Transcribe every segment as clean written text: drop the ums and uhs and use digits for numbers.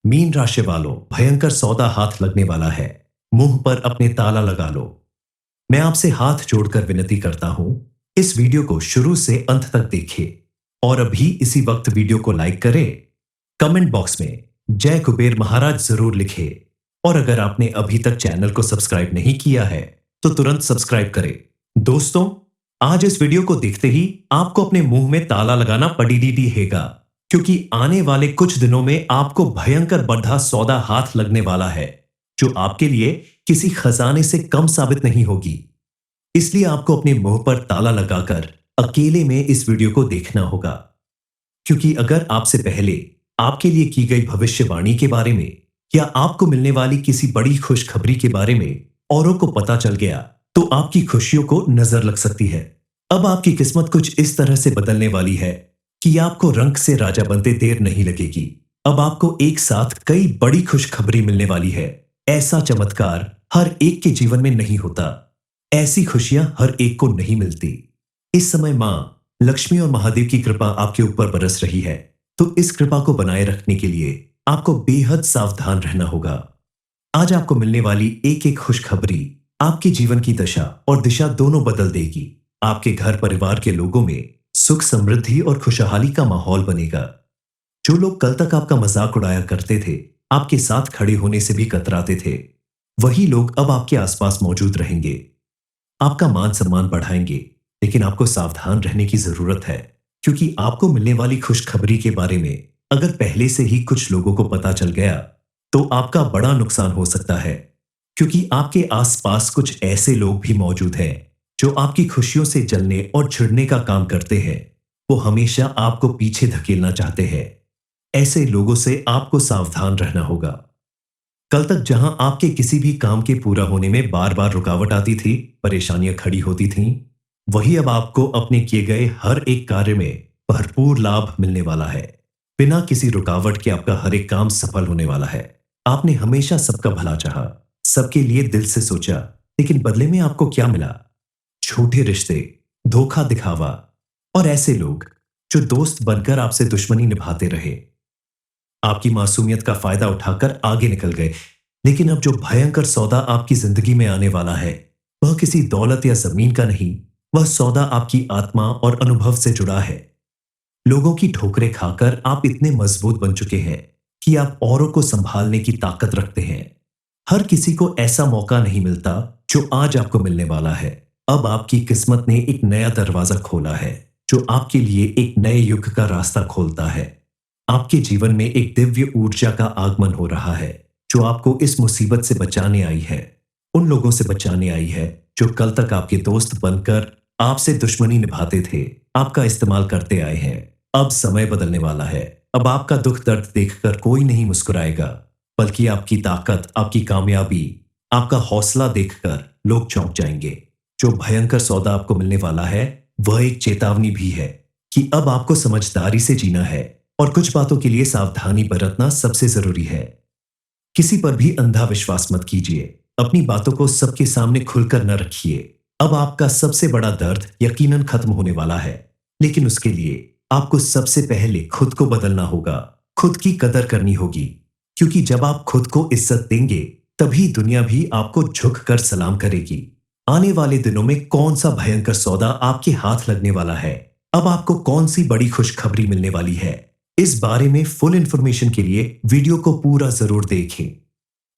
Mean राशि वालों, भयंकर सौदा हाथ लगने वाला है। मुंह पर अपने ताला लगा लो। मैं आपसे हाथ जोड़कर विनती करता हूं, इस वीडियो को शुरू से अंत तक देखिए और अभी इसी वक्त वीडियो को लाइक करें। कमेंट बॉक्स में जय कुबेर महाराज जरूर लिखे और अगर आपने अभी तक चैनल को सब्सक्राइब नहीं किया है तो तुरंत सब्सक्राइब करें। दोस्तों, आज इस वीडियो को देखते ही आपको अपने मुंह में ताला लगाना पड़ी हैगा, क्योंकि आने वाले कुछ दिनों में आपको भयंकर बड़ा सौदा हाथ लगने वाला है, जो आपके लिए किसी खजाने से कम साबित नहीं होगी। इसलिए आपको अपने मुंह पर ताला लगाकर अकेले में इस वीडियो को देखना होगा, क्योंकि अगर आपसे पहले आपके लिए की गई भविष्यवाणी के बारे में या आपको मिलने वाली किसी बड़ी खुशखबरी के बारे में औरों को पता चल गया तो आपकी खुशियों को नजर लग सकती है। अब आपकी किस्मत कुछ इस तरह से बदलने वाली है कि आपको रंग से राजा बनते देर नहीं लगेगी। अब आपको एक साथ कई बड़ी खुशखबरी मिलने वाली है। ऐसा चमत्कार हर एक के जीवन में नहीं होता, ऐसी खुशियां हर एक को नहीं मिलती। इस समय मां लक्ष्मी और महादेव की कृपा आपके ऊपर बरस रही है, तो इस कृपा को बनाए रखने के लिए आपको बेहद सावधान रहना होगा। आज आपको मिलने वाली एक एक खुशखबरी आपके जीवन की दशा और दिशा दोनों बदल देगी। आपके घर परिवार के लोगों में सुख समृद्धि और खुशहाली का माहौल बनेगा। जो लोग कल तक आपका मजाक उड़ाया करते थे, आपके साथ खड़े होने से भी कतराते थे, वही लोग अब आपके आसपास मौजूद रहेंगे, आपका मान सम्मान बढ़ाएंगे। लेकिन आपको सावधान रहने की जरूरत है, क्योंकि आपको मिलने वाली खुशखबरी के बारे में अगर पहले से ही कुछ लोगों को पता चल गया तो आपका बड़ा नुकसान हो सकता है, क्योंकि आपके आसपास कुछ ऐसे लोग भी मौजूद हैं जो आपकी खुशियों से जलने और छिड़ने का काम करते हैं। वो हमेशा आपको पीछे धकेलना चाहते हैं। ऐसे लोगों से आपको सावधान रहना होगा। कल तक जहां आपके किसी भी काम के पूरा होने में बार बार रुकावट आती थी, परेशानियां खड़ी होती थीं, वही अब आपको अपने किए गए हर एक कार्य में भरपूर लाभ मिलने वाला है। बिना किसी रुकावट के आपका हर एक काम सफल होने वाला है। आपने हमेशा सबका भला चाहा, सबके लिए दिल से सोचा, लेकिन बदले में आपको क्या मिला? झूठे रिश्ते, धोखा दिखावा और ऐसे लोग जो दोस्त बनकर आपसे दुश्मनी निभाते रहे। आपकी मासूमियत का फायदा उठाकर आगे निकल गए। लेकिन अब जो भयंकर सौदा आपकी जिंदगी में आने वाला है, वह किसी दौलत या जमीन का नहीं, वह सौदा आपकी आत्मा और अनुभव से जुड़ा है। लोगों की ठोकरें खाकर आप इतने मजबूत बन चुके हैं कि आप औरों को संभालने की ताकत रखते हैं। हर किसी को ऐसा मौका नहीं मिलता जो आज आपको मिलने वाला है। अब आपकी किस्मत ने एक नया दरवाजा खोला है, जो आपके लिए एक नए युग का रास्ता खोलता है। आपके जीवन में एक दिव्य ऊर्जा का आगमन हो रहा है, जो आपको इस मुसीबत से बचाने आई है। उन लोगों से बचाने आई है जो कल तक आपके दोस्त बनकर आपसे दुश्मनी निभाते थे, आपका इस्तेमाल करते आए हैं। अब समय बदलने वाला है। अब आपका दुख दर्द देखकर कोई नहीं मुस्कुराएगा, बल्कि आपकी ताकत, आपकी कामयाबी, आपका हौसला देखकर लोग चौंक जाएंगे। जो भयंकर सौदा आपको मिलने वाला है, वह एक चेतावनी भी है कि अब आपको समझदारी से जीना है और कुछ बातों के लिए सावधानी बरतना सबसे जरूरी है। किसी पर भी अंधा विश्वास मत कीजिए। अपनी बातों को सबके सामने खुलकर न रखिए। अब आपका सबसे बड़ा दर्द यकीनन खत्म होने वाला है, लेकिन उसके लिए आपको सबसे पहले खुद को बदलना होगा, खुद की कदर करनी होगी, क्योंकि जब आप खुद को इज्जत देंगे, तभी दुनिया भी आपको झुककर सलाम करेगी। आने वाले दिनों में कौन सा भयंकर सौदा आपके हाथ लगने वाला है, अब आपको कौन सी बड़ी खुशखबरी मिलने वाली है, इस बारे में फुल इंफॉर्मेशन के लिए वीडियो को पूरा जरूर देखें।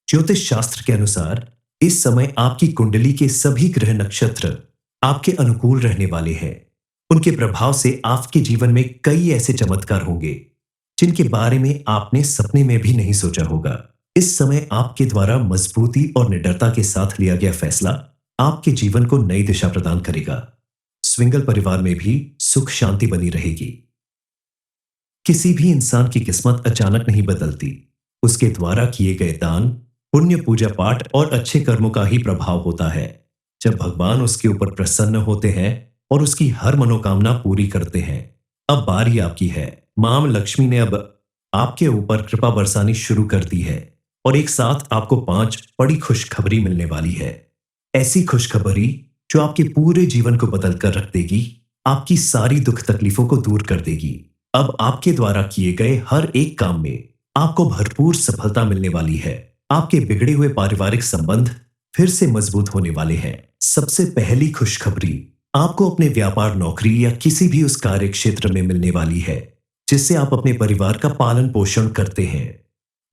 ज्योतिष शास्त्र के अनुसार इस समय आपकी कुंडली के सभी ग्रह नक्षत्र आपके अनुकूल रहने वाले हैं। उनके प्रभाव से आपके जीवन में कई ऐसे चमत्कार होंगे जिनके बारे में आपने सपने में भी नहीं सोचा होगा। इस समय आपके द्वारा मजबूती और निडरता के साथ लिया गया फैसला आपके जीवन को नई दिशा प्रदान करेगा। स्विंगल परिवार में भी सुख शांति बनी रहेगी। किसी भी इंसान की किस्मत अचानक नहीं बदलती, उसके द्वारा किए गए दान, पुण्य, पूजा पाठ और अच्छे कर्मों का ही प्रभाव होता है। जब भगवान उसके ऊपर प्रसन्न होते हैं और उसकी हर मनोकामना पूरी करते हैं। अब बारी आपकी है। मां लक्ष्मी ने अब आपके ऊपर कृपा बरसानी शुरू कर दी है और एक साथ आपको 5 बड़ी खुशखबरी मिलने वाली है। ऐसी खुशखबरी जो आपके पूरे जीवन को बदल कर रख देगी, आपकी सारी दुख तकलीफों को दूर कर देगी। अब आपके द्वारा किए गए हर एक काम में आपको भरपूर सफलता मिलने वाली है। आपके बिगड़े हुए पारिवारिक संबंध फिर से मजबूत होने वाले हैं। सबसे पहली खुशखबरी आपको अपने व्यापार, नौकरी या किसी भी उस कार्य क्षेत्र में मिलने वाली है जिससे आप अपने परिवार का पालन पोषण करते हैं।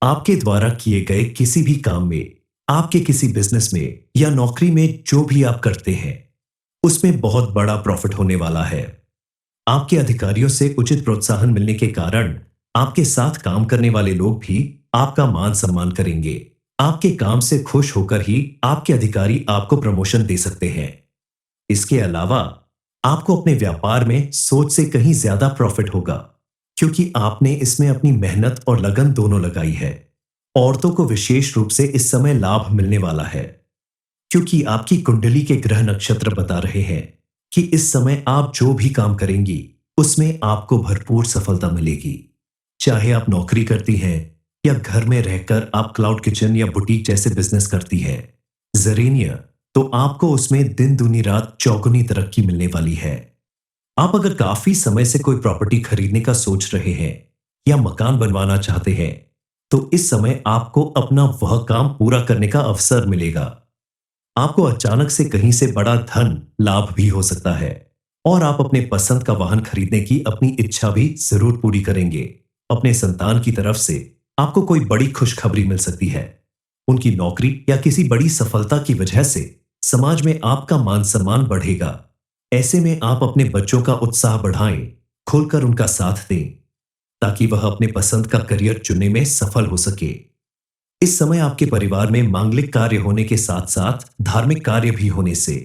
आपके द्वारा किए गए किसी भी काम में, आपके किसी बिजनेस में या नौकरी में जो भी आप करते हैं, उसमें बहुत बड़ा प्रॉफिट होने वाला है। आपके अधिकारियों से उचित प्रोत्साहन मिलने के कारण आपके साथ काम करने वाले लोग भी आपका मान सम्मान करेंगे। आपके काम से खुश होकर ही आपके अधिकारी आपको प्रमोशन दे सकते हैं। इसके अलावा आपको अपने व्यापार में सोच से कहीं ज्यादा प्रॉफिट होगा, क्योंकि आपने इसमें अपनी मेहनत और लगन दोनों लगाई है। औरतों को विशेष रूप से इस समय लाभ मिलने वाला है, क्योंकि आपकी कुंडली के ग्रह नक्षत्र बता रहे हैं कि इस समय आप जो भी काम करेंगी उसमें आपको भरपूर सफलता मिलेगी। चाहे आप नौकरी करती हैं या घर में रहकर आप क्लाउड किचन या बुटीक जैसे बिजनेस करती हैं, जरीनिया, तो आपको उसमें दिन दूनी रात चौगुनी तरक्की मिलने वाली है। आप अगर काफी समय से कोई प्रॉपर्टी खरीदने का सोच रहे हैं या मकान बनवाना चाहते हैं, तो इस समय आपको अपना वह काम पूरा करने का अवसर मिलेगा। आपको अचानक से कहीं से बड़ा धन लाभ भी हो सकता है और आप अपने पसंद का वाहन खरीदने की अपनी इच्छा भी जरूर पूरी करेंगे। अपने संतान की तरफ से आपको कोई बड़ी खुशखबरी मिल सकती है। उनकी नौकरी या किसी बड़ी सफलता की वजह से समाज में आपका मान सम्मान बढ़ेगा। ऐसे में आप अपने बच्चों का उत्साह बढ़ाएं, खुलकर उनका साथ दें, ताकि वह अपने पसंद का करियर चुनने में सफल हो सके। इस समय आपके परिवार में मांगलिक कार्य होने के साथ साथ धार्मिक कार्य भी होने से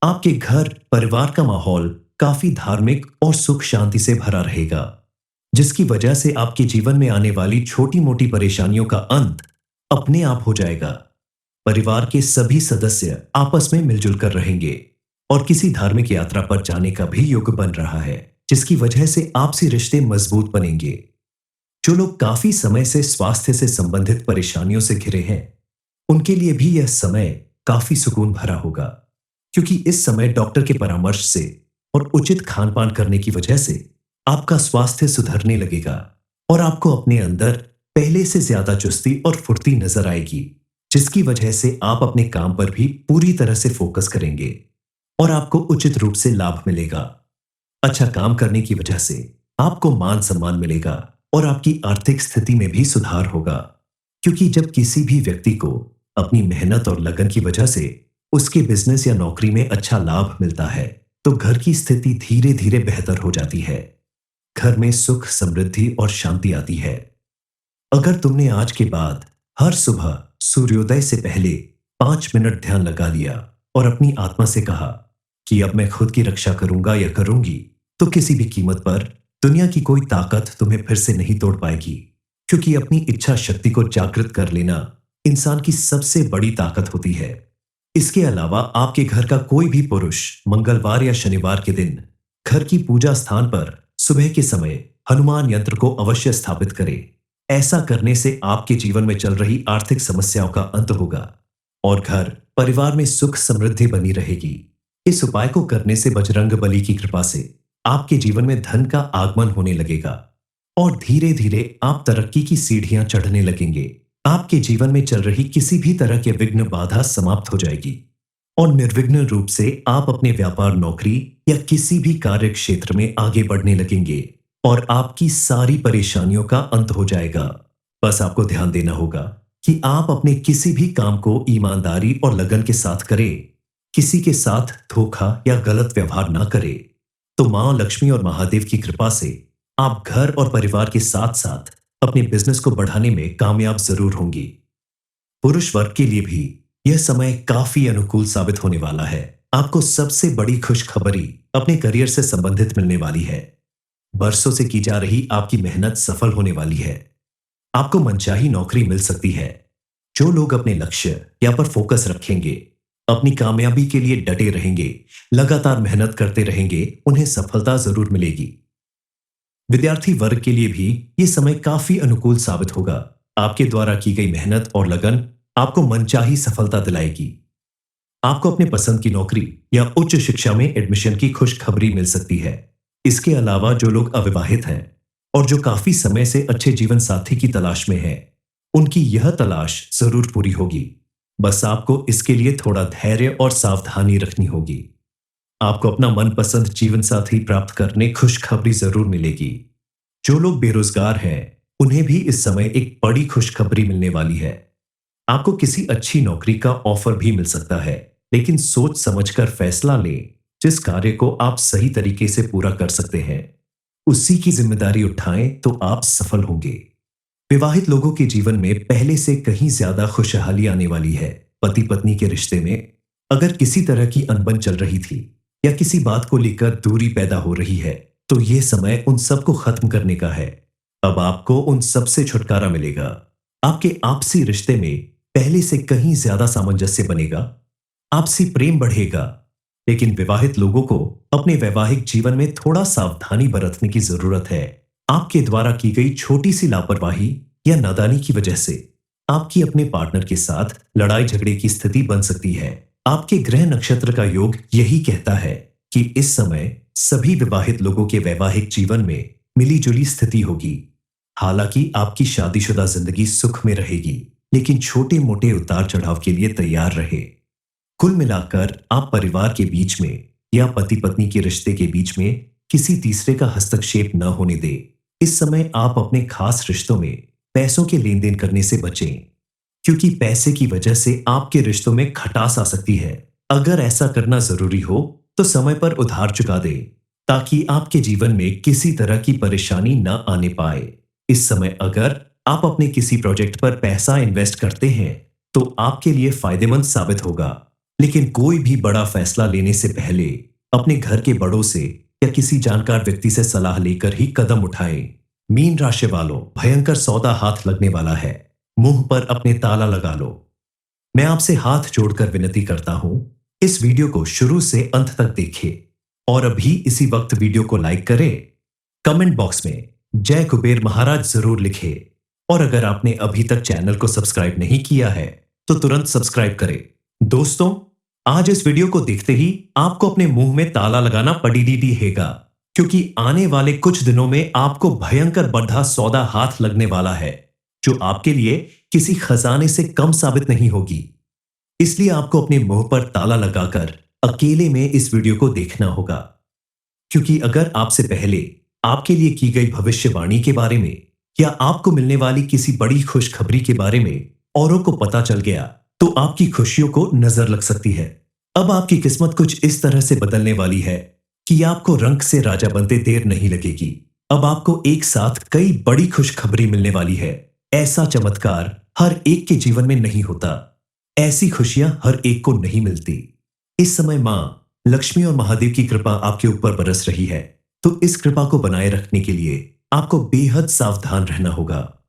आपके घर परिवार का माहौल काफी धार्मिक और सुख शांति से भरा रहेगा, जिसकी वजह से आपके जीवन में आने वाली छोटी मोटी परेशानियों का अंत अपने आप हो जाएगा। परिवार के सभी सदस्य आपस में मिलजुल कर रहेंगे और किसी धार्मिक यात्रा पर जाने का भी योग बन रहा है, जिसकी वजह से आपसी रिश्ते मजबूत बनेंगे। जो लोग काफी समय से स्वास्थ्य से संबंधित परेशानियों से घिरे हैं, उनके लिए भी यह समय काफी सुकून भरा होगा, क्योंकि इस समय डॉक्टर के परामर्श से और उचित खान पान करने की वजह से आपका स्वास्थ्य सुधरने लगेगा और आपको अपने अंदर पहले से ज्यादा चुस्ती और फुर्ती नजर आएगी, जिसकी वजह से आप अपने काम पर भी पूरी तरह से फोकस करेंगे और आपको उचित रूप से लाभ मिलेगा। अच्छा काम करने की वजह से आपको मान सम्मान मिलेगा और आपकी आर्थिक स्थिति में भी सुधार होगा, क्योंकि जब किसी भी व्यक्ति को अपनी मेहनत और लगन की वजह से उसके बिजनेस या नौकरी में अच्छा लाभ मिलता है, तो घर की स्थिति धीरे धीरे बेहतर हो जाती है। घर में सुख, समृद्धि और शांति आती है। अगर तुमने आज के बाद हर सुबह सूर्योदय से पहले 5 मिनट ध्यान लगा लिया और अपनी आत्मा से कहा कि अब मैं खुद की रक्षा करूंगा या करूंगी, तो किसी भी कीमत पर दुनिया की कोई ताकत तुम्हें फिर से नहीं तोड़ पाएगी, क्योंकि अपनी इच्छा शक्ति को जागृत कर लेना इंसान की सबसे बड़ी ताकत होती है। इसके अलावा आपके घर का कोई भी पुरुष मंगलवार या शनिवार के दिन घर की पूजा स्थान पर सुबह के समय हनुमान यंत्र को अवश्य स्थापित करे। ऐसा करने से आपके जीवन में चल रही आर्थिक समस्याओं का अंत होगा और घर परिवार में सुख समृद्धि बनी रहेगी। इस उपाय को करने से बजरंग बली की कृपा से आपके जीवन में धन का आगमन होने लगेगा और धीरे धीरे आप तरक्की की सीढ़ियां चढ़ने लगेंगे। आपके जीवन में चल रही किसी भी तरह के विघ्न बाधा समाप्त हो जाएगी और निर्विघ्न रूप से आप अपने व्यापार, नौकरी या किसी भी कार्य क्षेत्र में आगे बढ़ने लगेंगे और आपकी सारी परेशानियों का अंत हो जाएगा। बस आपको ध्यान देना होगा कि आप अपने किसी भी काम को ईमानदारी और लगन के साथ करें, किसी के साथ धोखा या गलत व्यवहार ना करें, तो मां लक्ष्मी और महादेव की कृपा से आप घर और परिवार के साथ साथ अपने बिजनेस को बढ़ाने में कामयाब जरूर होंगी। पुरुष वर्ग के लिए भी यह समय काफी अनुकूल साबित होने वाला है। आपको सबसे बड़ी खुशखबरी अपने करियर से संबंधित मिलने वाली है। बरसों से की जा रही आपकी मेहनत सफल होने वाली है। आपको मनचाही नौकरी मिल सकती है। जो लोग अपने लक्ष्य या पर फोकस रखेंगे, अपनी कामयाबी के लिए डटे रहेंगे, लगातार मेहनत करते रहेंगे, उन्हें सफलता जरूर मिलेगी। विद्यार्थी वर्ग के लिए भी यह समय काफी अनुकूल साबित होगा। आपके द्वारा की गई मेहनत और लगन आपको मनचाही सफलता दिलाएगी। आपको अपने पसंद की नौकरी या उच्च शिक्षा में एडमिशन की खुशखबरी मिल सकती है। इसके अलावा जो लोग अविवाहित हैं, और जो काफी समय से अच्छे जीवन साथी की तलाश में है, उनकी यह तलाश जरूर पूरी होगी। बस आपको इसके लिए थोड़ा धैर्य और सावधानी रखनी होगी। आपको अपना मनपसंद जीवन साथी प्राप्त करने खुशखबरी जरूर मिलेगी। जो लोग बेरोजगार हैं, उन्हें भी इस समय एक बड़ी खुशखबरी मिलने वाली है। आपको किसी अच्छी नौकरी का ऑफर भी मिल सकता है, लेकिन सोच समझकर फैसला लें। जिस कार्य को आप सही तरीके से पूरा कर सकते हैं, उसी की जिम्मेदारी उठाएं तो आप सफल होंगे। विवाहित लोगों के जीवन में पहले से कहीं ज्यादा खुशहाली आने वाली है। पति पत्नी के रिश्ते में अगर किसी तरह की अनबन चल रही थी या किसी बात को लेकर दूरी पैदा हो रही है, तो यह समय उन सबको खत्म करने का है। अब आपको उन सब से छुटकारा मिलेगा। आपके आपसी रिश्ते में पहले से कहीं ज्यादा सामंजस्य बनेगा। आपसी प्रेम बढ़ेगा। लेकिन विवाहित लोगों को अपने वैवाहिक जीवन में थोड़ा सावधानी बरतने की जरूरत है। आपके द्वारा की गई छोटी सी लापरवाही या नादानी की वजह से आपकी अपने पार्टनर के साथ लड़ाई झगड़े की स्थिति बन सकती है। आपके ग्रह नक्षत्र का योग यही कहता है कि इस समय सभी विवाहित लोगों के वैवाहिक जीवन में मिलीजुली स्थिति होगी। हालांकि आपकी शादीशुदा जिंदगी सुख में रहेगी, लेकिन छोटे मोटे उतार चढ़ाव के लिए तैयार रहे। कुल मिलाकर आप परिवार के बीच में या पति पत्नी के रिश्ते के बीच में किसी तीसरे का हस्तक्षेप न होने दें। इस समय आप अपने खास रिश्तों में पैसों के लेन देन करने से बचें, क्योंकि पैसे की वजह से आपके रिश्तों में खटास आ सकती है। अगर ऐसा करना जरूरी हो तो समय पर उधार चुका दें, ताकि आपके जीवन में किसी तरह की परेशानी न आने पाए। इस समय अगर आप अपने किसी प्रोजेक्ट पर पैसा इन्वेस्ट करते हैं, तो आपके लिए फायदेमंद साबित होगा। लेकिन कोई भी बड़ा फैसला लेने से पहले अपने घर के बड़ों से या किसी जानकार व्यक्ति से सलाह लेकर ही कदम उठाएं। मीन राशि वालों, भयंकर सौदा हाथ लगने वाला है। मुंह पर अपने ताला लगा लो। मैं आपसे हाथ जोड़कर विनती करता हूं, इस वीडियो को शुरू से अंत तक देखें और अभी इसी वक्त वीडियो को लाइक करें। कमेंट बॉक्स में जय कुबेर महाराज जरूर लिखें। और अगर आपने अभी तक चैनल को सब्सक्राइब नहीं किया है, तो तुरंत सब्सक्राइब करें। दोस्तों, आज इस वीडियो को देखते ही आपको अपने मुंह में ताला लगाना पड़ी हैगा, क्योंकि आने वाले कुछ दिनों में आपको भयंकर बड़ा सौदा हाथ लगने वाला है, जो आपके लिए किसी खजाने से कम साबित नहीं होगी। इसलिए आपको अपने मुंह पर ताला लगाकर अकेले में इस वीडियो को देखना होगा, क्योंकि अगर आपसे पहले आपके लिए की गई भविष्यवाणी के बारे में या आपको मिलने वाली किसी बड़ी खुशखबरी के बारे में औरों को पता चल गया, तो आपकी खुशियों को नजर लग सकती है। अब आपकी किस्मत कुछ इस तरह से बदलने वाली है कि आपको रंक से राजा बनते देर नहीं लगेगी। अब आपको एक साथ कई बड़ी खुशखबरी मिलने वाली है। ऐसा चमत्कार हर एक के जीवन में नहीं होता। ऐसी खुशियां हर एक को नहीं मिलती। इस समय मां लक्ष्मी और महादेव की कृपा आपके ऊपर बरस रही है, तो इस कृपा को बनाए रखने के लिए आपको बेहद सावधान रहना होगा।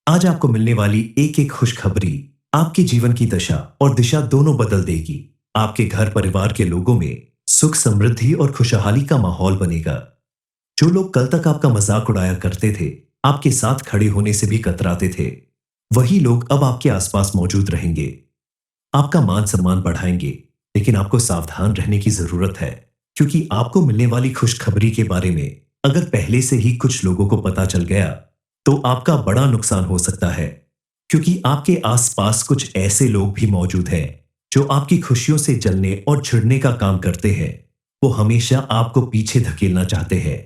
आज आपको मिलने वाली एक एक खुशखबरी आपके जीवन की दशा और दिशा दोनों बदल देगी। आपके घर परिवार के लोगों में सुख समृद्धि और खुशहाली का माहौल बनेगा। जो लोग कल तक आपका मजाक उड़ाया करते थे, आपके साथ खड़े होने से भी कतराते थे, वही लोग अब आपके आसपास मौजूद रहेंगे। आपका मान सम्मान बढ़ाएंगे, लेकिन आपको सावधान रहने की जरूरत है, क्योंकि आपको मिलने वाली खुशखबरी के बारे में अगर पहले से ही कुछ लोगों को पता चल गया, तो आपका बड़ा नुकसान हो सकता है। क्योंकि आपके आसपास कुछ ऐसे लोग भी मौजूद हैं जो आपकी खुशियों से जलने और छिड़ने का काम करते हैं। वो हमेशा आपको पीछे धकेलना चाहते हैं।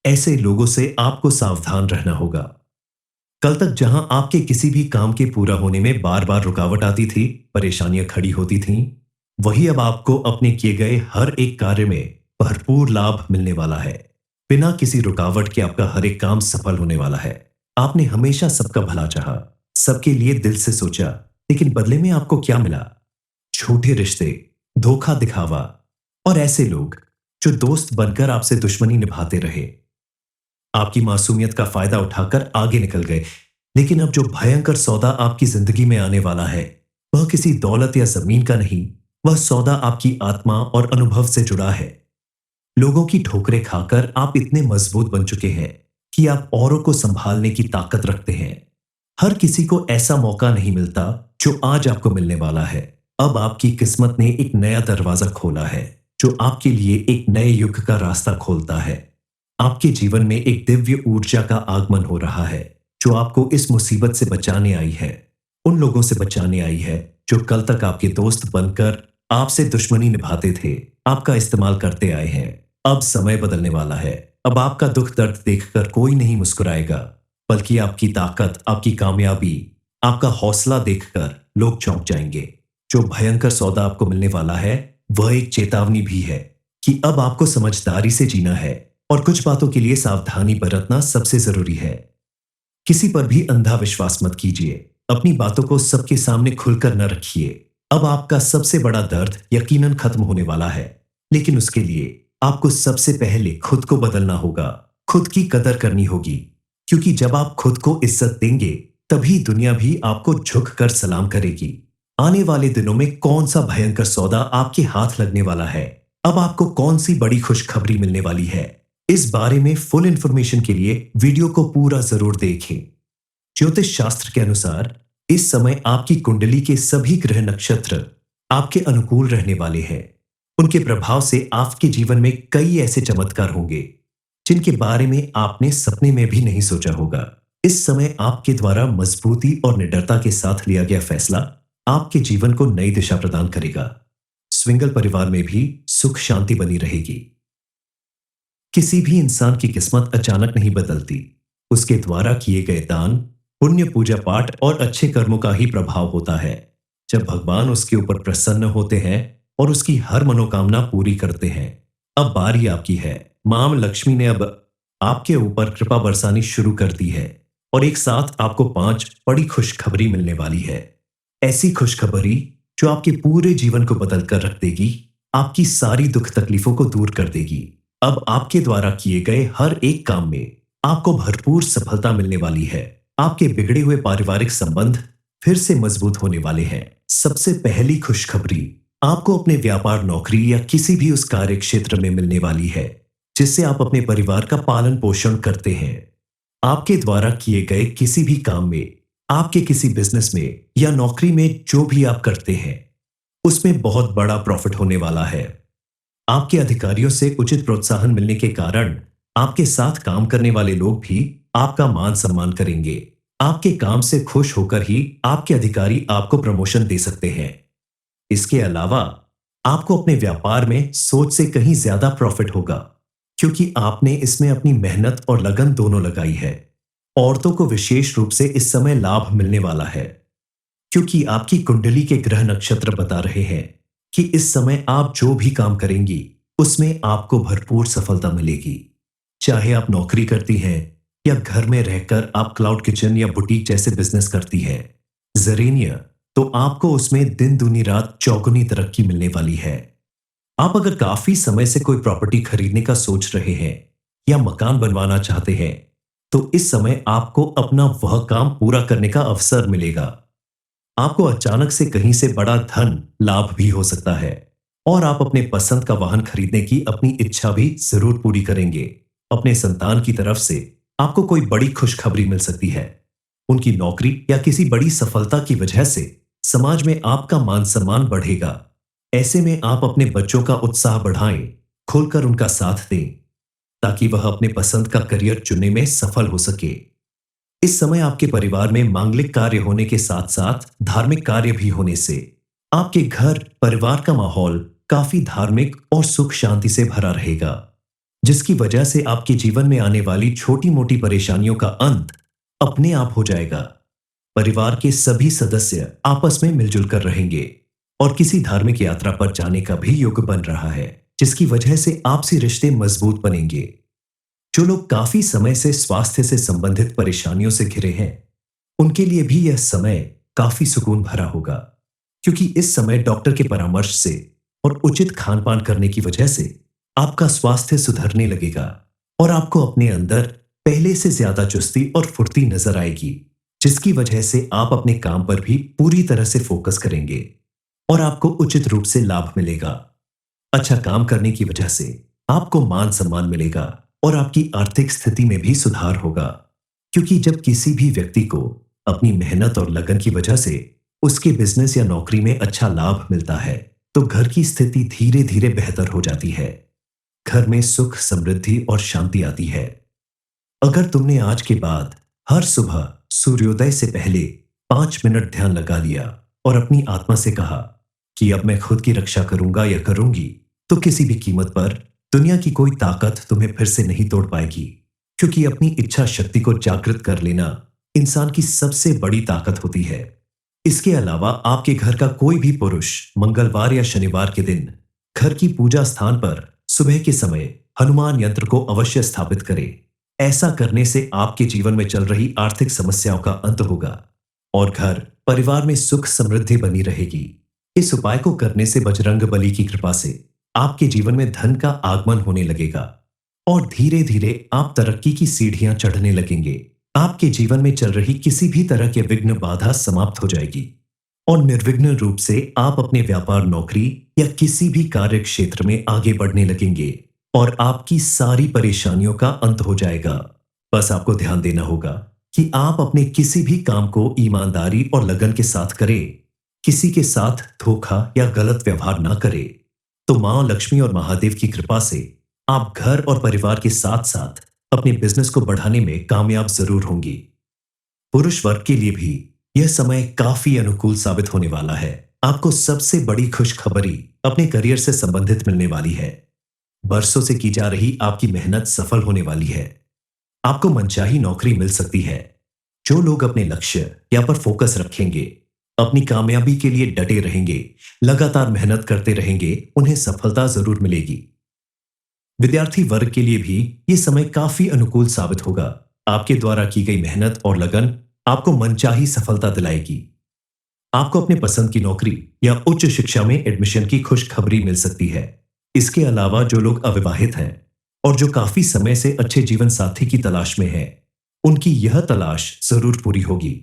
ऐसे लोगों से आपको सावधान रहना होगा। कल तक जहां आपके किसी भी काम के पूरा होने में बार बार रुकावट आती थी, परेशानियां खड़ी होती थीं, वही अब आपको अपने किए गए हर एक कार्य में भरपूर लाभ मिलने वाला है। बिना किसी रुकावट के आपका हर एक काम सफल होने वाला है। आपने हमेशा सबका भला चाहा, सबके लिए दिल से सोचा, लेकिन बदले में आपको क्या मिला? छोटे रिश्ते, धोखा दिखावा और ऐसे लोग जो दोस्त बनकर आपसे दुश्मनी निभाते रहे। आपकी मासूमियत का फायदा उठाकर आगे निकल गए। लेकिन अब जो भयंकर सौदा आपकी जिंदगी में आने वाला है, वह किसी दौलत या जमीन का नहीं, वह सौदा आपकी आत्मा और अनुभव से जुड़ा है। लोगों की ठोकरें खाकर आप इतने मजबूत बन चुके हैं कि आप औरों को संभालने की ताकत रखते हैं। हर किसी को ऐसा मौका नहीं मिलता जो आज आपको मिलने वाला है। अब आपकी किस्मत ने एक नया दरवाजा खोला है, जो आपके लिए एक नए युग का रास्ता खोलता है। आपके जीवन में एक दिव्य ऊर्जा का आगमन हो रहा है, जो आपको इस मुसीबत से बचाने आई है, उन लोगों से बचाने आई है जो कल तक आपके दोस्त बनकर आपसे दुश्मनी निभाते थे, आपका इस्तेमाल करते आए हैं। अब समय बदलने वाला है। अब आपका दुख दर्द देखकर कोई नहीं मुस्कुराएगा, बल्कि आपकी ताकत, आपकी कामयाबी, आपका हौसला देखकर लोग चौंक जाएंगे। जो भयंकर सौदा आपको मिलने वाला है, वह एक चेतावनी भी है कि अब आपको समझदारी से जीना है और कुछ बातों के लिए सावधानी बरतना सबसे जरूरी है। किसी पर भी अंधा विश्वास मत कीजिए। अपनी बातों को सबके सामने खुलकर न रखिए। अब आपका सबसे बड़ा दर्द यकीनन खत्म होने वाला है, लेकिन उसके लिए आपको सबसे पहले खुद को बदलना होगा, खुद की कदर करनी होगी, क्योंकि जब आप खुद को इज्जत देंगे, तभी दुनिया भी आपको झुक कर सलाम करेगी। आने वाले दिनों में कौन सा भयंकर सौदा आपके हाथ लगने वाला है, अब आपको कौन सी बड़ी खुशखबरी मिलने वाली है, इस बारे में फुल इंफॉर्मेशन के लिए वीडियो को पूरा जरूर देखें। ज्योतिष शास्त्र के अनुसार इस समय आपकी कुंडली के सभी ग्रह नक्षत्र आपके अनुकूल रहने वाले हैं। उनके प्रभाव से आपके जीवन में कई ऐसे चमत्कार होंगे जिनके बारे में आपने सपने में भी नहीं सोचा होगा। इस समय आपके द्वारा मजबूती और निडरता के साथ लिया गया फैसला आपके जीवन को नई दिशा प्रदान करेगा। स्विंगल परिवार में भी सुख शांति बनी रहेगी। किसी भी इंसान की किस्मत अचानक नहीं बदलती, उसके द्वारा किए गए दान, पुण्य, पूजा पाठ और अच्छे कर्मों का ही प्रभाव होता है। जब भगवान उसके ऊपर प्रसन्न होते हैं और उसकी हर मनोकामना पूरी करते हैं। अब बारी आपकी है। मां लक्ष्मी ने अब आपके ऊपर कृपा बरसानी शुरू कर दी है और एक साथ आपको 5 बड़ी खुशखबरी मिलने वाली है। ऐसी खुशखबरी जो आपके पूरे जीवन को बदल कर रख देगी, आपकी सारी दुख तकलीफों को दूर कर देगी। अब आपके द्वारा किए गए हर एक काम में आपको भरपूर सफलता मिलने वाली है। आपके बिगड़े हुए पारिवारिक संबंध फिर से मजबूत होने वाले हैं। सबसे पहली खुशखबरी आपको अपने व्यापार, नौकरी या किसी भी उस कार्य क्षेत्र में मिलने वाली है जिससे आप अपने परिवार का पालन पोषण करते हैं। आपके द्वारा किए गए किसी भी काम में, आपके किसी बिजनेस में या नौकरी में जो भी आप करते हैं, उसमें बहुत बड़ा प्रॉफिट होने वाला है। आपके अधिकारियों से उचित प्रोत्साहन मिलने के कारण आपके साथ काम करने वाले लोग भी आपका मान सम्मान करेंगे। आपके काम से खुश होकर ही आपके अधिकारी आपको प्रमोशन दे सकते हैं। इसके अलावा आपको अपने व्यापार में सोच से कहीं ज्यादा प्रॉफिट होगा, क्योंकि आपने इसमें अपनी मेहनत और लगन दोनों लगाई है। औरतों को विशेष रूप से इस समय लाभ मिलने वाला है, क्योंकि आपकी कुंडली के ग्रह नक्षत्र बता रहे हैं कि इस समय आप जो भी काम करेंगी उसमें आपको भरपूर सफलता मिलेगी। चाहे आप नौकरी करती हैं या घर में रहकर आप क्लाउड किचन या बुटीक जैसे बिजनेस करती हैं, जरीनिया, तो आपको उसमें दिन दूनी रात चौगुनी तरक्की मिलने वाली है। आप अगर काफी समय से कोई प्रॉपर्टी खरीदने का सोच रहे हैं या मकान बनवाना चाहते हैं, तो इस समय आपको अपना वह काम पूरा करने का अवसर मिलेगा। आपको अचानक से कहीं से बड़ा धन लाभ भी हो सकता है और आप अपने पसंद का वाहन खरीदने की अपनी इच्छा भी जरूर पूरी करेंगे। अपने संतान की तरफ से आपको कोई बड़ी खुशखबरी मिल सकती है। उनकी नौकरी या किसी बड़ी सफलता की वजह से समाज में आपका मान सम्मान बढ़ेगा। ऐसे में आप अपने बच्चों का उत्साह बढ़ाएं, खुलकर उनका साथ दें, ताकि वह अपने पसंद का करियर चुनने में सफल हो सके। इस समय आपके परिवार में मांगलिक कार्य होने के साथ साथ धार्मिक कार्य भी होने से आपके घर परिवार का माहौल काफी धार्मिक और सुख शांति से भरा रहेगा, जिसकी वजह से आपके जीवन में आने वाली छोटी मोटी परेशानियों का अंत अपने आप हो जाएगा। परिवार के सभी सदस्य आपस में मिलजुल कर रहेंगे और किसी धार्मिक यात्रा पर जाने का भी योग बन रहा है, जिसकी वजह से आपसी रिश्ते मजबूत बनेंगे। जो लोग काफी समय से स्वास्थ्य से संबंधित परेशानियों से घिरे हैं, उनके लिए भी यह समय काफी सुकून भरा होगा, क्योंकि इस समय डॉक्टर के परामर्श से और उचित खान पान करने की वजह से आपका स्वास्थ्य सुधरने लगेगा और आपको अपने अंदर पहले से ज्यादा चुस्ती और फुर्ती नजर आएगी, जिसकी वजह से आप अपने काम पर भी पूरी तरह से फोकस करेंगे और आपको उचित रूप से लाभ मिलेगा। अच्छा काम करने की वजह से आपको मान सम्मान मिलेगा और आपकी आर्थिक स्थिति में भी सुधार होगा, क्योंकि जब किसी भी व्यक्ति को अपनी मेहनत और लगन की वजह से उसके बिजनेस या नौकरी में अच्छा लाभ मिलता है, तो घर की स्थिति धीरे धीरे बेहतर हो जाती है। घर में सुख, समृद्धि और शांति आती है। अगर तुमने आज के बाद हर सुबह सूर्योदय से पहले 5 मिनट ध्यान लगा लिया और अपनी आत्मा से कहा कि अब मैं खुद की रक्षा करूंगा या करूंगी, तो किसी भी कीमत पर दुनिया की कोई ताकत तुम्हें फिर से नहीं तोड़ पाएगी। क्योंकि अपनी इच्छा शक्ति को जागृत कर लेना इंसान की सबसे बड़ी ताकत होती है। इसके अलावा आपके घर का कोई भी पुरुष मंगलवार या शनिवार के दिन घर की पूजा स्थान पर सुबह के समय हनुमान यंत्र को अवश्य स्थापित करे। ऐसा करने से आपके जीवन में चल रही आर्थिक समस्याओं का अंत होगा और घर परिवार में सुख समृद्धि बनी रहेगी। इस उपाय को करने से बजरंग बली की कृपा से आपके जीवन में धन का आगमन होने लगेगा और धीरे धीरे आप तरक्की की सीढ़ियां चढ़ने लगेंगे। आपके जीवन में चल रही किसी भी तरह के विघ्न बाधा समाप्त हो जाएगी और निर्विघ्न रूप से आप अपने व्यापार, नौकरी या किसी भी कार्य क्षेत्र में आगे बढ़ने लगेंगे और आपकी सारी परेशानियों का अंत हो जाएगा। बस आपको ध्यान देना होगा कि आप अपने किसी भी काम को ईमानदारी और लगन के साथ करें, किसी के साथ धोखा या गलत व्यवहार ना करें। तो मां लक्ष्मी और महादेव की कृपा से आप घर और परिवार के साथ साथ अपने बिजनेस को बढ़ाने में कामयाब जरूर होंगी। पुरुष वर्ग के लिए भी यह समय काफी अनुकूल साबित होने वाला है। आपको सबसे बड़ी खुशखबरी अपने करियर से संबंधित मिलने वाली है। बरसों से की जा रही आपकी मेहनत सफल होने वाली है। आपको मनचाही नौकरी मिल सकती है। जो लोग अपने लक्ष्य या पर फोकस रखेंगे, अपनी कामयाबी के लिए डटे रहेंगे, लगातार मेहनत करते रहेंगे, उन्हें सफलता जरूर मिलेगी। विद्यार्थी वर्ग के लिए भी यह समय काफी अनुकूल साबित होगा। आपके द्वारा की गई मेहनत और लगन आपको मनचाही सफलता दिलाएगी। आपको अपने पसंद की नौकरी या उच्च शिक्षा में एडमिशन की खुशखबरी मिल सकती है। इसके अलावा जो लोग अविवाहित हैं और जो काफी समय से अच्छे जीवन साथी की तलाश में हैं, उनकी यह तलाश जरूर पूरी होगी।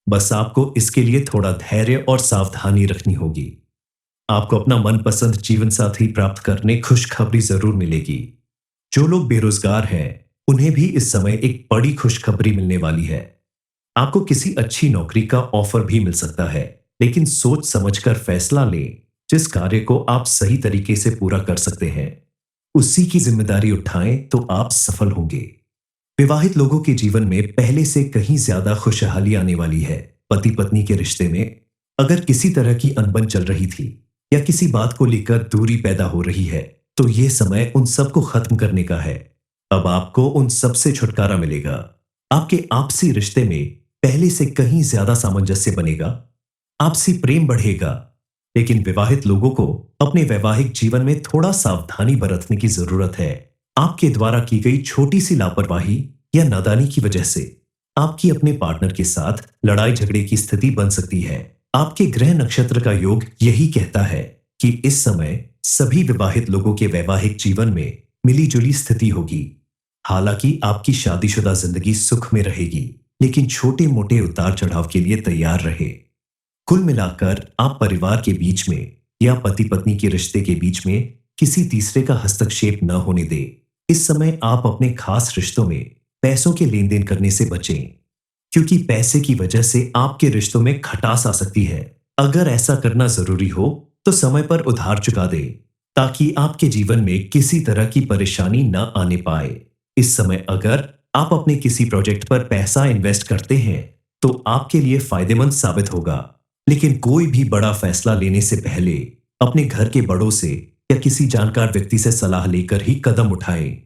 बस आपको इसके लिए थोड़ा धैर्य और सावधानी रखनी होगी। आपको अपना मनपसंद जीवन साथी प्राप्त करने खुशखबरी जरूर मिलेगी। जो लोग बेरोजगार हैं, उन्हें भी इस समय एक बड़ी खुशखबरी मिलने वाली है। आपको किसी अच्छी नौकरी का ऑफर भी मिल सकता है, लेकिन सोच समझकर फैसला लें। जिस कार्य को आप सही तरीके से पूरा कर सकते हैं, उसी की जिम्मेदारी उठाएं तो आप सफल होंगे। विवाहित लोगों के जीवन में पहले से कहीं ज्यादा खुशहाली आने वाली है। पति पत्नी के रिश्ते में अगर किसी तरह की अनबन चल रही थी या किसी बात को लेकर दूरी पैदा हो रही है, तो यह समय उन सबको खत्म करने का है। अब आपको उन सब से छुटकारा मिलेगा। आपके आपसी रिश्ते में पहले से कहीं ज्यादा सामंजस्य बनेगा, आपसी प्रेम बढ़ेगा। लेकिन विवाहित लोगों को अपने वैवाहिक जीवन में थोड़ा सावधानी बरतने की जरूरत है। आपके द्वारा की गई छोटी सी लापरवाही या नादानी की वजह से आपकी अपने पार्टनर के साथ लड़ाई झगड़े की स्थिति बन सकती है। आपके ग्रह नक्षत्र का योग यही कहता है कि इस समय सभी विवाहित लोगों के वैवाहिक जीवन में मिलीजुली स्थिति होगी। हालांकि आपकी शादीशुदा जिंदगी सुख में रहेगी, लेकिन छोटे मोटे उतार चढ़ाव के लिए तैयार रहे। कुल मिलाकर आप परिवार के बीच में या पति पत्नी के रिश्ते के बीच में किसी तीसरे का हस्तक्षेप न होने दें। इस समय आप अपने खास रिश्तों में पैसों के लेन देन करने से बचें, क्योंकि पैसे की वजह से आपके रिश्तों में खटास आ सकती है। अगर ऐसा करना जरूरी हो तो समय पर उधार चुका दें, ताकि आपके जीवन में किसी तरह की परेशानी न आने पाए। इस समय अगर आप अपने किसी प्रोजेक्ट पर पैसा इन्वेस्ट करते हैं, तो आपके लिए फायदेमंद साबित होगा। लेकिन कोई भी बड़ा फैसला लेने से पहले अपने घर के बड़ों से या किसी जानकार व्यक्ति से सलाह लेकर ही कदम उठाएं।